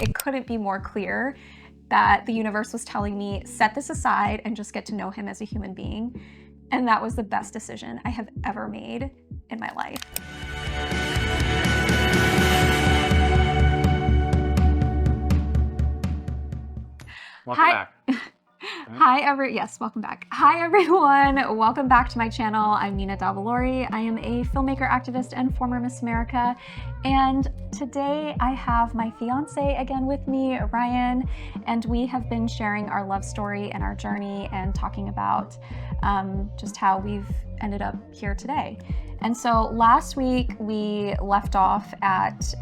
it couldn't be more clear that the universe was telling me, set this aside and just get to know him as a human being. And that was the best decision I have ever made in my life. Welcome back. Welcome back. Hi everyone, welcome back to my channel. I'm Nina Davalori. I am a filmmaker, activist, and former Miss America. And today I have my fiance again with me, Ryan, and we have been sharing our love story and our journey and talking about just how we've ended up here today. And so last week we left off at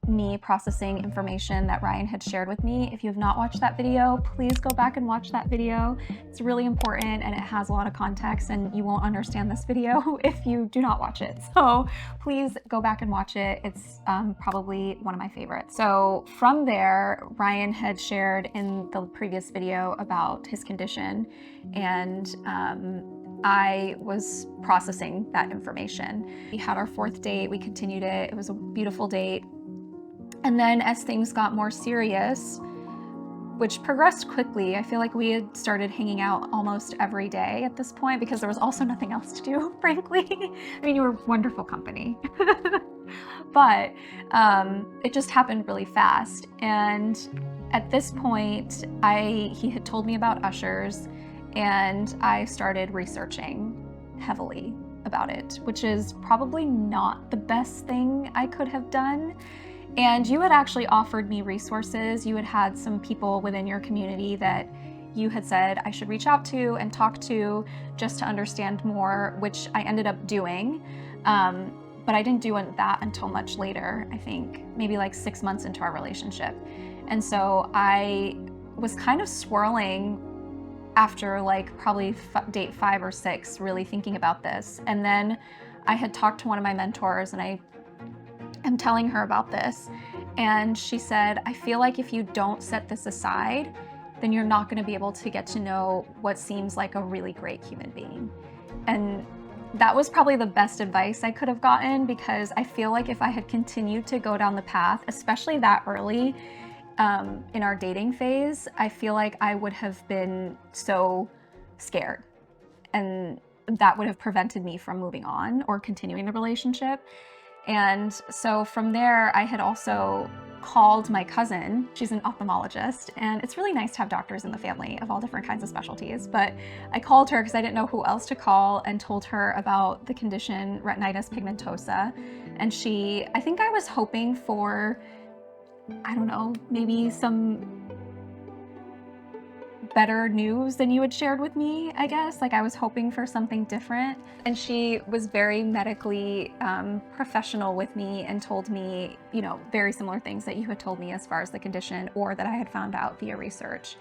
me processing information that Ryan had shared with me. If you have not watched that video, please go back and watch that video. It's really important and it has a lot of context, and you won't understand this video if you do not watch it. So please go back and watch it. It's probably one of my favorites. So from there, Ryan had shared in the previous video about his condition, and I was processing that information. We had our fourth date, we continued it. It was a beautiful date. And then as things got more serious, which progressed quickly, I feel like we had started hanging out almost every day at this point because there was also nothing else to do, frankly. I mean, you were wonderful company. But it just happened really fast. And at this point, he had told me about Ushers, and I started researching heavily about it, which is probably not the best thing I could have done. And you had actually offered me resources. You had had some people within your community that you had said I should reach out to and talk to just to understand more, which I ended up doing. But I didn't do that until much later, I think, maybe like 6 months into our relationship. And so I was kind of swirling after like probably date 5 or 6, really thinking about this. And then I had talked to one of my mentors, and I'm telling her about this, and she said, I feel like if you don't set this aside, then you're not going to be able to get to know what seems like a really great human being. And that was probably the best advice I could have gotten, because I feel like if I had continued to go down the path, especially that early in our dating phase, I feel like I would have been so scared, and that would have prevented me from moving on or continuing the relationship. And so from there, I had also called my cousin. She's an ophthalmologist, and it's really nice to have doctors in the family of all different kinds of specialties. But I called her because I didn't know who else to call, and told her about the condition retinitis pigmentosa. And I think I was hoping for, I don't know, maybe some better news than you had shared with me, I guess. Like I was hoping for something different. And she was very medically professional with me and told me, you know, very similar things that you had told me as far as the condition, or that I had found out via research.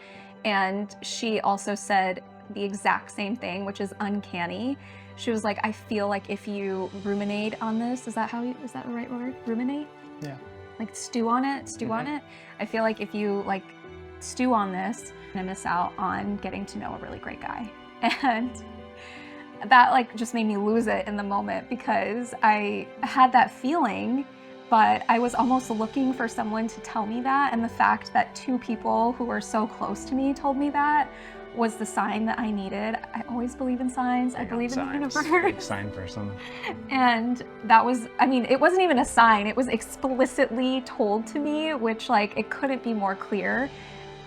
And she also said the exact same thing, which is uncanny. She was like, I feel like if you ruminate on this, is that the right word? Ruminate? Yeah. Like stew on it? I feel like if you like stew on this, I miss out on getting to know a really great guy. And that like just made me lose it in the moment, because I had that feeling, but I was almost looking for someone to tell me that. And the fact that 2 people who were so close to me told me that was the sign that I needed. I always believe in signs. I believe in the universe. Big sign person. And that was, I mean, it wasn't even a sign. It was explicitly told to me, which like, it couldn't be more clear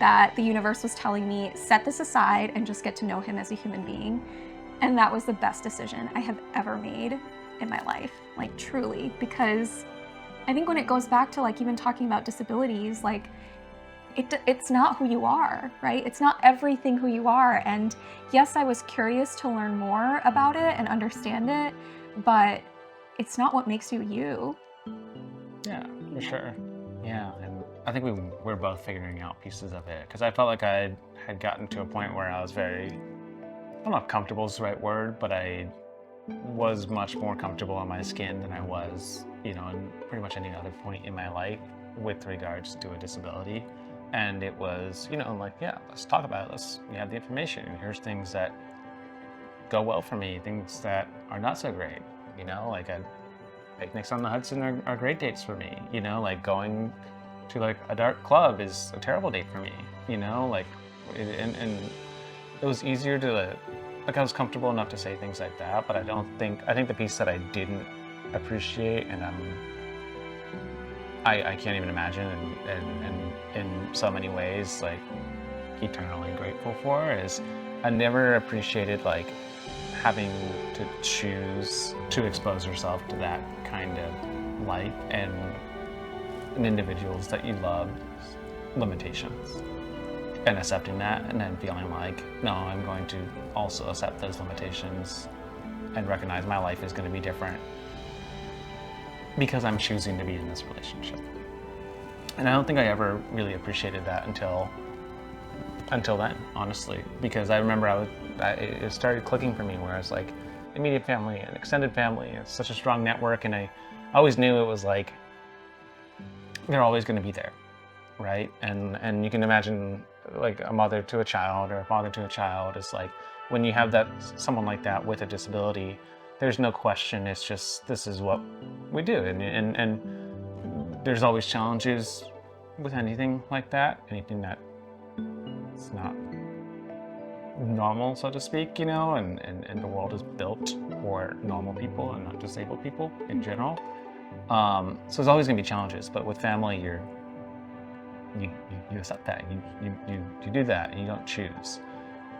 that the universe was telling me, set this aside and just get to know him as a human being. And that was the best decision I have ever made in my life, like truly, because I think when it goes back to like even talking about disabilities, like it's not who you are, right? It's not everything who you are. And yes, I was curious to learn more about it and understand it, but it's not what makes you you. Yeah, for sure. Yeah, and I think we're both figuring out pieces of it, because I felt like I had gotten to a point where I was very, I don't know if comfortable is the right word, but I was much more comfortable in my skin than I was, you know, in pretty much any other point in my life with regards to a disability. And it was, you know, like, yeah, let's talk about it. We have the information, and here's things that go well for me, things that are not so great, you know, like picnics on the Hudson are great dates for me, you know, like going to like a dark club is a terrible date for me, you know, like, and it was easier to, like, I was comfortable enough to say things like that, but I think the piece that I didn't appreciate, and I can't even imagine, and in so many ways, like, eternally grateful for, is I never appreciated, like, having to choose to expose yourself to that kind of light and individuals that you love limitations, and accepting that, and then feeling like, no, I'm going to also accept those limitations and recognize my life is going to be different because I'm choosing to be in this relationship. And I don't think I ever really appreciated that until then, honestly, because I remember it started clicking for me, where I was like, immediate family and extended family, it's such a strong network, and I always knew it was like, they're always going to be there, right? And you can imagine, like, a mother to a child or a father to a child is like, when you have someone like that with a disability, there's no question, it's just, this is what we do, and there's always challenges with anything like that, anything that it's not normal, so to speak, you know, and the world is built for normal people and not disabled people in general. So there's always going to be challenges, but with family, you accept that, you do that, and you don't choose.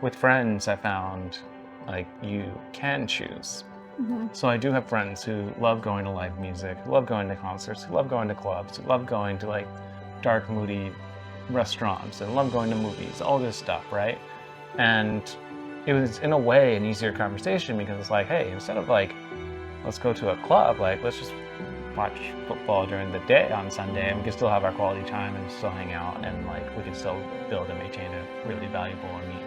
With friends, I found, like, you can choose. Mm-hmm. So I do have friends who love going to live music, who love going to concerts, who love going to clubs, who love going to, like, dark, moody restaurants, and love going to movies, all this stuff, right? And it was, in a way, an easier conversation, because it's like, hey, instead of, like, let's go to a club, like, let's just watch football during the day on Sunday, and we can still have our quality time and still hang out, and, like, we can still build and maintain a really valuable and neat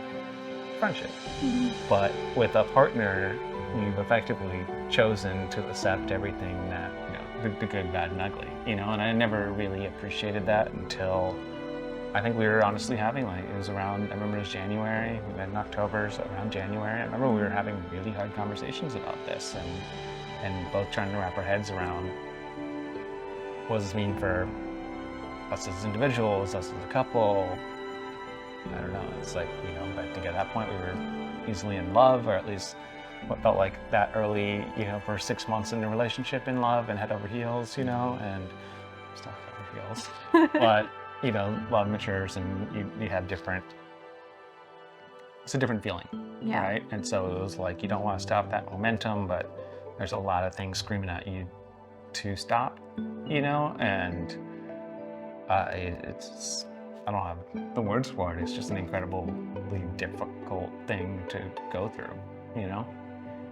friendship. Mm-hmm. But with a partner, you've effectively chosen to accept everything that, you know, the good, bad, and ugly, you know, and I never really appreciated that until I think we were honestly having, like, it was around, I remember it was January, we met in October, so around January, I remember we were having really hard conversations about this, and both trying to wrap our heads around, what does this mean for us as individuals, us as a couple? I don't know, it's like, you know, I think at that point we were easily in love, or at least what felt like that early, you know, for 6 months in the relationship, in love and head over heels, you know, and still head over heels. But, you know, love matures, and you have it's a different feeling, Yeah. right? And so it was like, you don't want to stop that momentum, but there's a lot of things screaming at you to stop, you know, and it's, I don't have the words for it, it's just an incredibly difficult thing to go through, you know?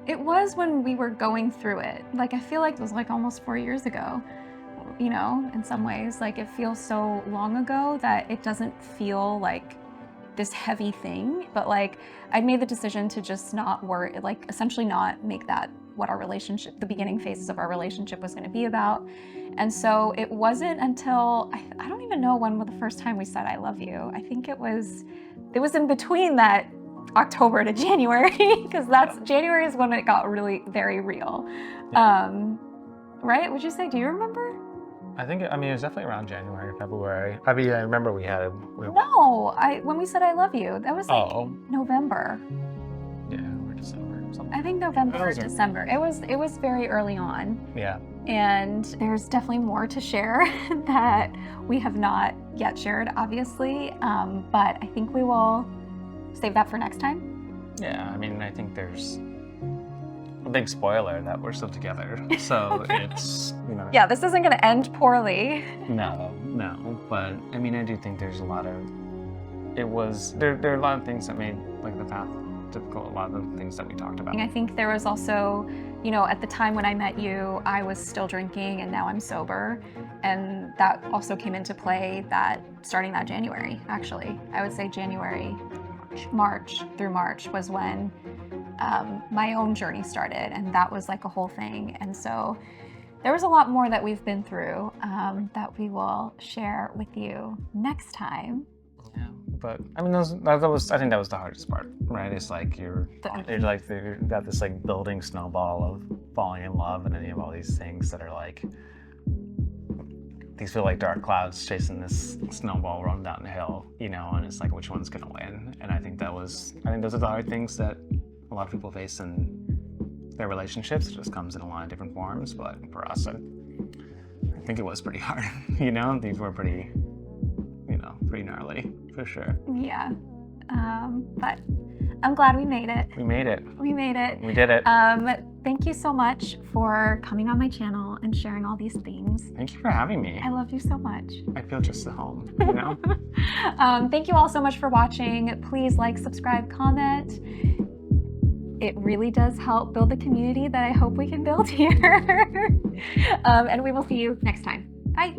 It was when we were going through it. Like, I feel like it was, like, almost 4 years ago, you know, in some ways. Like, it feels so long ago that it doesn't feel like this heavy thing. But, like, I made the decision to just not worry, like, essentially not make that what our relationship, the beginning phases of our relationship was going to be about. And so it wasn't until, I don't even know when was the first time we said I love you. I think it was in between that October to January, because January is when it got really very real. Yeah. Right? Would you say, do you remember? I think, I mean, it was definitely around January, February. I mean, I remember No, when we said I love you, that was like November. Yeah, or December, something. I think November or December. It was very early on. Yeah. And there's definitely more to share that we have not yet shared, obviously. But I think we will save that for next time. Yeah, I mean, I think there's a big spoiler that we're still together. So it's, you know. Yeah, this isn't going to end poorly. No. But I mean, I do think there's a lot of, there are a lot of things that made, like, the path difficult, a lot of the things that we talked about. I think there was also, you know, at the time when I met you, I was still drinking, and now I'm sober. And that also came into play starting that January, actually. I would say March through March was when my own journey started, and that was like a whole thing. And so there was a lot more that we've been through that we will share with you next time. Yeah, but I mean, I think that was the hardest part, right? It's like you've got this, like, building snowball of falling in love, and then you have all these things that are like, these feel like dark clouds chasing this snowball rolling down the hill, you know, and it's like, which one's gonna win? And I think those are the hard things that a lot of people face in their relationships. It just comes in a lot of different forms, but for us, I think it was pretty hard, you know? These were pretty, you know, pretty gnarly, for sure. Yeah. But I'm glad we made it. We made it. We made it. We did it. Thank you so much for coming on my channel and sharing all these things. Thank you for having me. I love you so much. I feel just at home, you know? Thank you all so much for watching. Please like, subscribe, comment. It really does help build the community that I hope we can build here. And we will see you next time. Bye.